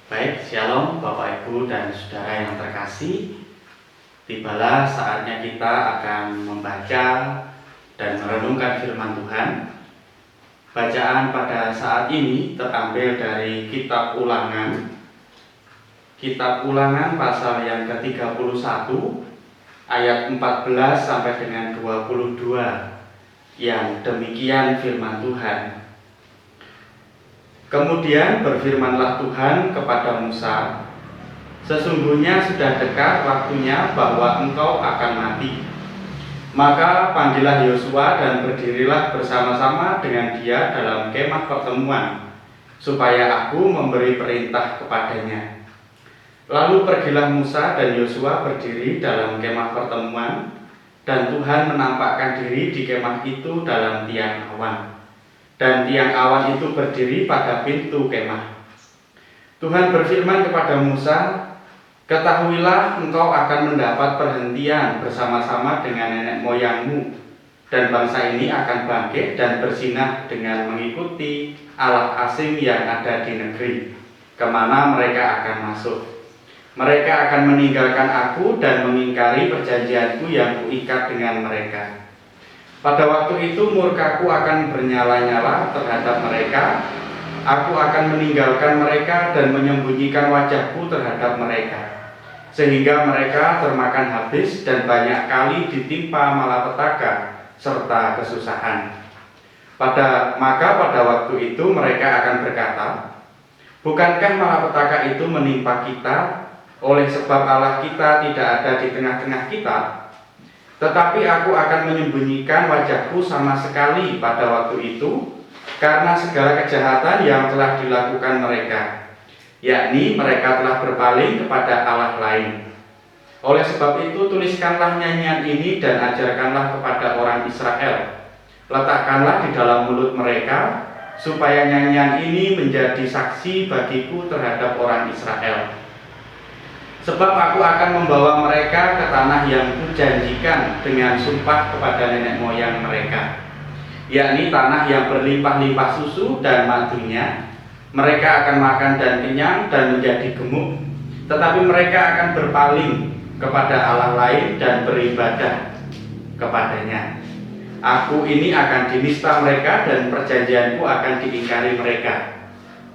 Baik, Shalom Bapak Ibu dan Saudara yang terkasih. Tibalah saatnya kita akan membaca dan merenungkan firman Tuhan. Bacaan pada saat ini terambil dari Kitab Ulangan. Kitab Ulangan pasal yang ke-31 ayat 14 sampai dengan 22. Yang demikian firman Tuhan. Kemudian berfirmanlah Tuhan kepada Musa, sesungguhnya sudah dekat waktunya bahwa engkau akan mati. Maka panggillah Yosua dan berdirilah bersama-sama dengan dia dalam kemah pertemuan, supaya aku memberi perintah kepadanya. Lalu pergilah Musa dan Yosua berdiri dalam kemah pertemuan, dan Tuhan menampakkan diri di kemah itu dalam tiang awan. Dan tiang awan itu berdiri pada pintu kemah. Tuhan berfirman kepada Musa, ketahuilah engkau akan mendapat perhentian bersama-sama dengan nenek moyangmu, dan bangsa ini akan bangkit dan berzinah dengan mengikuti Allah asing yang ada di negeri, kemana mereka akan masuk. Mereka akan meninggalkan aku dan mengingkari perjanjianku yang kuikat dengan mereka. Pada waktu itu murkaku akan bernyala-nyala terhadap mereka. Aku akan meninggalkan mereka dan menyembunyikan wajahku terhadap mereka, sehingga mereka termakan habis dan banyak kali ditimpa malapetaka serta kesusahan. Maka pada waktu itu mereka akan berkata, bukankah malapetaka itu menimpa kita, oleh sebab Allah kita tidak ada di tengah-tengah kita? Tetapi aku akan menyembunyikan wajahku sama sekali pada waktu itu, karena segala kejahatan yang telah dilakukan mereka, yakni mereka telah berpaling kepada Allah lain. Oleh sebab itu tuliskanlah nyanyian ini dan ajarkanlah kepada orang Israel. Letakkanlah di dalam mulut mereka, supaya nyanyian ini menjadi saksi bagiku terhadap orang Israel. Sebab aku akan membawa mereka ke tanah yang kujanjikan dengan sumpah kepada nenek moyang mereka, yakni tanah yang berlimpah-limpah susu dan madunya. Mereka akan makan dan kenyang dan menjadi gemuk, tetapi mereka akan berpaling kepada Allah lain dan beribadah kepadanya. Aku ini akan dinista mereka dan perjanjianku akan diingkari mereka.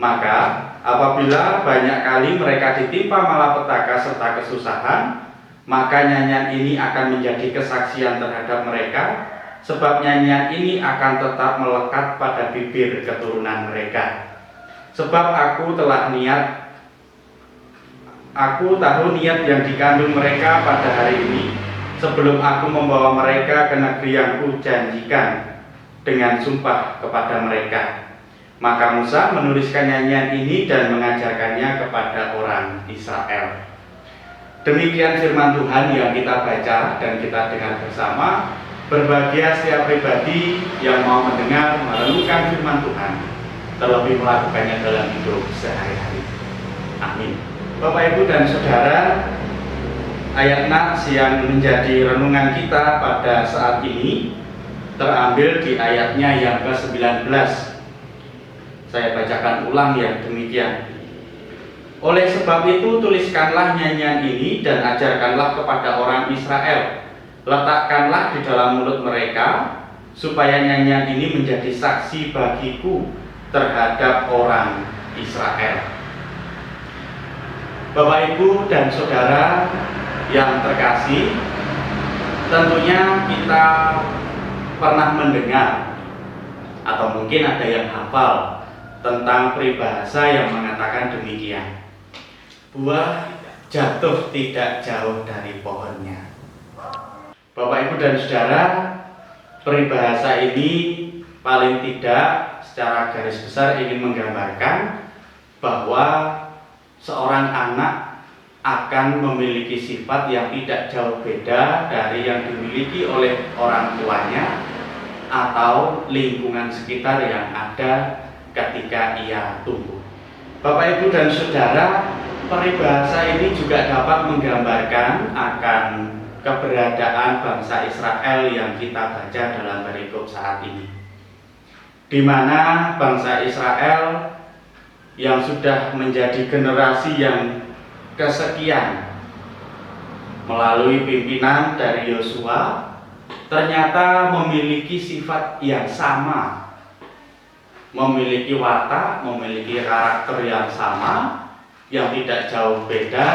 Maka apabila banyak kali mereka ditimpa malapetaka serta kesusahan, maka nyanyian ini akan menjadi kesaksian terhadap mereka, sebab nyanyian ini akan tetap melekat pada bibir keturunan mereka. Sebab aku tahu niat yang dikandung mereka pada hari ini, sebelum aku membawa mereka ke negeri yang kujanjikan dengan sumpah kepada mereka. Maka Musa menuliskan nyanyian ini dan mengajarkannya kepada orang Israel. Demikian firman Tuhan yang kita baca dan kita dengar bersama. Berbahagia setiap pribadi yang mau mendengar, merenungkan firman Tuhan, terlebih melakukannya dalam hidup sehari-hari. Amin. Bapak, Ibu, dan Saudara, ayat nats yang menjadi renungan kita pada saat ini terambil di ayatnya yang ke-19. Saya bacakan ulang yang demikian. Oleh sebab itu tuliskanlah nyanyian ini dan ajarkanlah kepada orang Israel. Letakkanlah di dalam mulut mereka, supaya nyanyian ini menjadi saksi bagiku terhadap orang Israel. Bapak, Ibu, dan Saudara yang terkasih, tentunya kita pernah mendengar atau mungkin ada yang hafal tentang peribahasa yang mengatakan demikian, buah jatuh tidak jauh dari pohonnya. Bapak, Ibu, dan Saudara, peribahasa ini paling tidak secara garis besar ingin menggambarkan bahwa seorang anak akan memiliki sifat yang tidak jauh beda dari yang dimiliki oleh orang tuanya atau lingkungan sekitar yang ada ketika ia tumbuh. Bapak, Ibu, dan Saudara, peribahasa ini juga dapat menggambarkan akan keberadaan bangsa Israel yang kita baca dalam perikop saat ini, di mana bangsa Israel yang sudah menjadi generasi yang kesekian melalui pimpinan dari Yosua ternyata memiliki sifat yang sama, memiliki watak, memiliki karakter yang sama, yang tidak jauh beda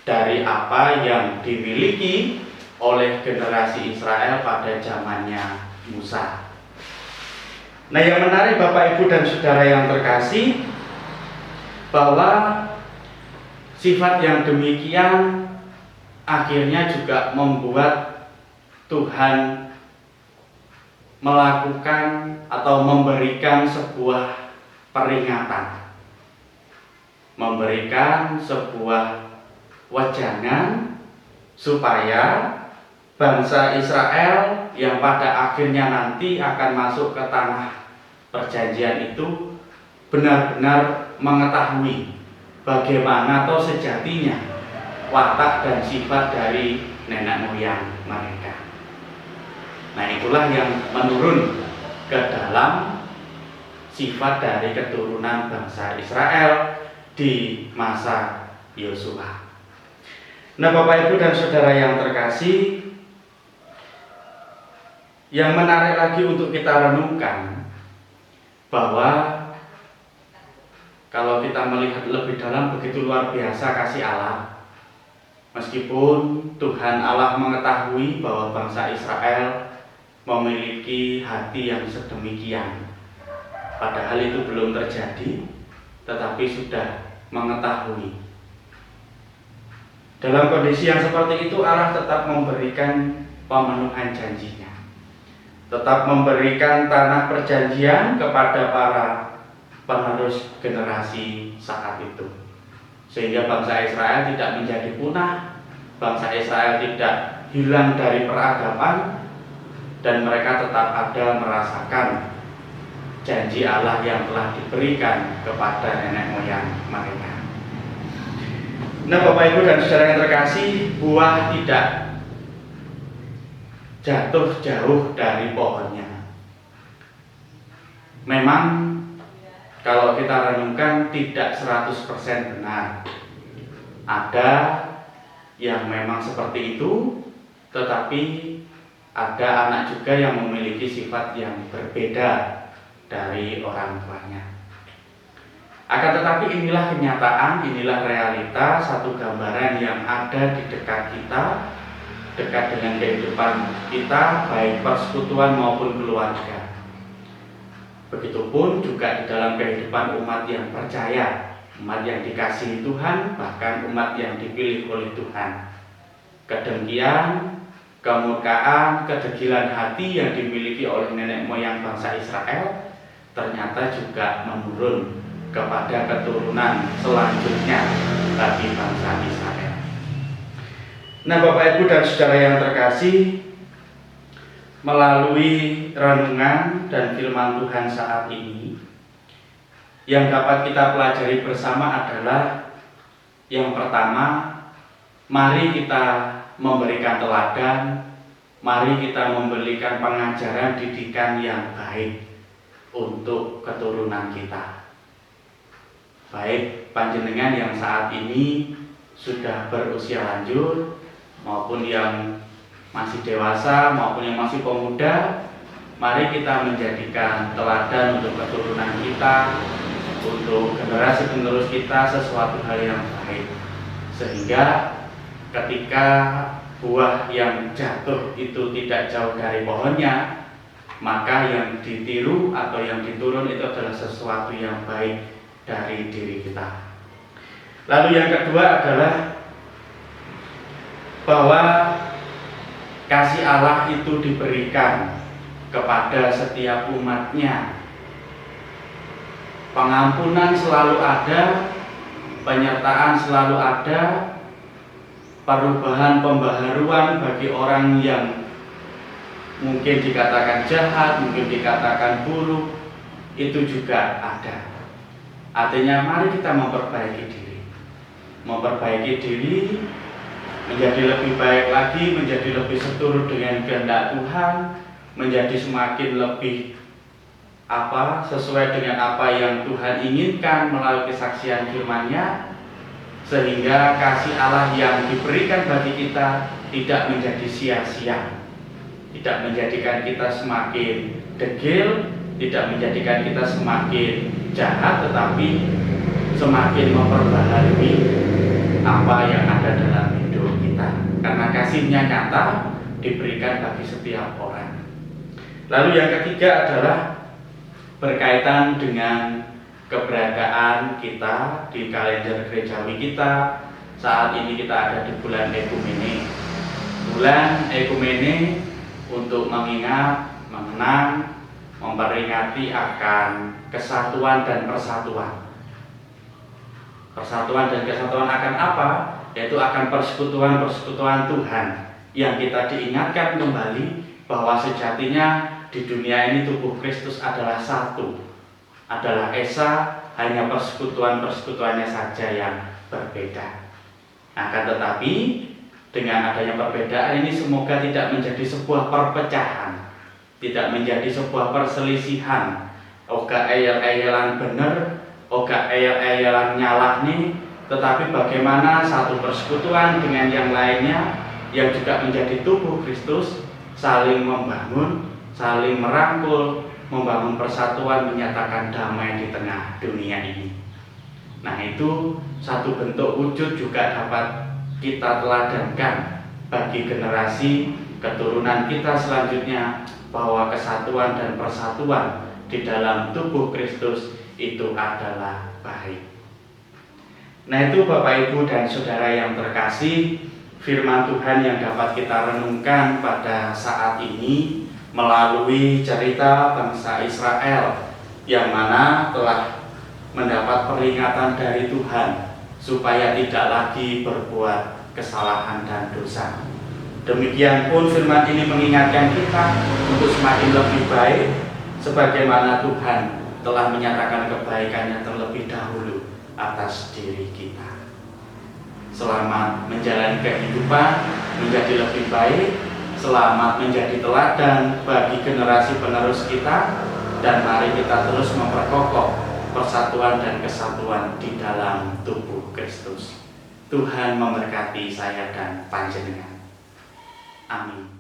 dari apa yang dimiliki oleh generasi Israel pada zamannya Musa. Nah, yang menarik Bapak Ibu dan Saudara yang terkasih, bahwa sifat yang demikian akhirnya juga membuat Tuhan melakukan atau memberikan sebuah peringatan, memberikan sebuah wejangan supaya bangsa Israel yang pada akhirnya nanti akan masuk ke tanah perjanjian itu benar-benar mengetahui bagaimana atau sejatinya watak dan sifat dari nenek moyang mereka. Nah, itulah yang menurun ke dalam sifat dari keturunan bangsa Israel di masa Yosua. Nah, Bapak Ibu dan Saudara yang terkasih, yang menarik lagi untuk kita renungkan bahwa kalau kita melihat lebih dalam, begitu luar biasa kasih Allah. Meskipun Tuhan Allah mengetahui bahwa bangsa Israel memiliki hati yang sedemikian, padahal itu belum terjadi, tetapi sudah mengetahui. Dalam kondisi yang seperti itu, Allah tetap memberikan pemenuhan janjinya, tetap memberikan tanah perjanjian kepada para penerus generasi saat itu, sehingga bangsa Israel tidak menjadi punah, bangsa Israel tidak hilang dari peradaban, dan mereka tetap ada merasakan janji Allah yang telah diberikan kepada nenek moyang mereka. Nah, Bapak Ibu dan Saudara yang terkasih, buah tidak jatuh jauh dari pohonnya. Memang kalau kita renungkan tidak 100% benar. Ada yang memang seperti itu, tetapi ada anak juga yang memiliki sifat yang berbeda dari orang tuanya. Akan tetapi inilah kenyataan, inilah realita, satu gambaran yang ada di dekat kita, dekat dengan kehidupan kita, baik persekutuan maupun keluarga. Begitupun juga di dalam kehidupan umat yang percaya, umat yang dikasihi Tuhan, bahkan umat yang dipilih oleh Tuhan. Kedengkian, kemurkaan, kedegilan hati yang dimiliki oleh nenek moyang bangsa Israel ternyata juga menurun kepada keturunan selanjutnya bagi bangsa Israel. Nah, Bapak Ibu dan Saudara yang terkasih, melalui renungan dan firman Tuhan saat ini, yang dapat kita pelajari bersama adalah yang pertama, mari kita memberikan teladan, mari kita memberikan pengajaran didikan yang baik untuk keturunan kita. Baik panjenengan yang saat ini sudah berusia lanjut maupun yang masih dewasa maupun yang masih pemuda, mari kita menjadikan teladan untuk keturunan kita, untuk generasi penerus kita sesuatu hal yang baik, sehingga ketika buah yang jatuh itu tidak jauh dari pohonnya, maka yang ditiru atau yang diturun itu adalah sesuatu yang baik dari diri kita. Lalu yang kedua adalah bahwa kasih Allah itu diberikan kepada setiap umatnya. Pengampunan selalu ada, penyertaan selalu ada, perubahan pembaharuan bagi orang yang mungkin dikatakan jahat, mungkin dikatakan buruk, itu juga ada. Artinya mari kita memperbaiki diri, menjadi lebih baik lagi, menjadi lebih seturut dengan kehendak Tuhan, menjadi semakin lebih sesuai dengan apa yang Tuhan inginkan melalui kesaksian firman-Nya, sehingga kasih Allah yang diberikan bagi kita tidak menjadi sia-sia, tidak menjadikan kita semakin degil, tidak menjadikan kita semakin jahat, tetapi semakin memperbaharui apa yang ada dalam hidup kita, karena kasih-Nya nyata diberikan bagi setiap orang. Lalu yang ketiga adalah berkaitan dengan keberadaan kita di kalender gerejawi kita. Saat ini kita ada di bulan Ekumene. Bulan Ekumene untuk mengingat, mengenang, memperingati akan kesatuan dan persatuan. Persatuan dan kesatuan akan apa? Yaitu akan persekutuan-persekutuan Tuhan, yang kita diingatkan kembali bahwa sejatinya di dunia ini tubuh Kristus adalah satu, adalah Esa, hanya persekutuan-persekutuannya saja yang berbeda. Akan tetapi dengan adanya perbedaan ini semoga tidak menjadi sebuah perpecahan, tidak menjadi sebuah perselisihan, oga eyel-eyelan bener, oga eyel-eyelan nyalah nih, tetapi bagaimana satu persekutuan dengan yang lainnya yang juga menjadi tubuh Kristus saling membangun, saling merangkul, membangun persatuan, menyatakan damai di tengah dunia ini. Nah, itu satu bentuk wujud juga dapat kita teladankan bagi generasi keturunan kita selanjutnya, bahwa kesatuan dan persatuan di dalam tubuh Kristus itu adalah baik. Nah, itu Bapak Ibu dan Saudara yang terkasih, firman Tuhan yang dapat kita renungkan pada saat ini melalui cerita bangsa Israel yang mana telah mendapat peringatan dari Tuhan supaya tidak lagi berbuat kesalahan dan dosa. Demikian pun firman ini mengingatkan kita untuk semakin lebih baik sebagaimana Tuhan telah menyatakan kebaikannya terlebih dahulu atas diri kita. Selamat menjalani kehidupan menjadi lebih baik, selamat menjadi teladan bagi generasi penerus kita, dan mari kita terus memperkokoh persatuan dan kesatuan di dalam tubuh Kristus. Tuhan memberkati saya dan panjenengan. Amin.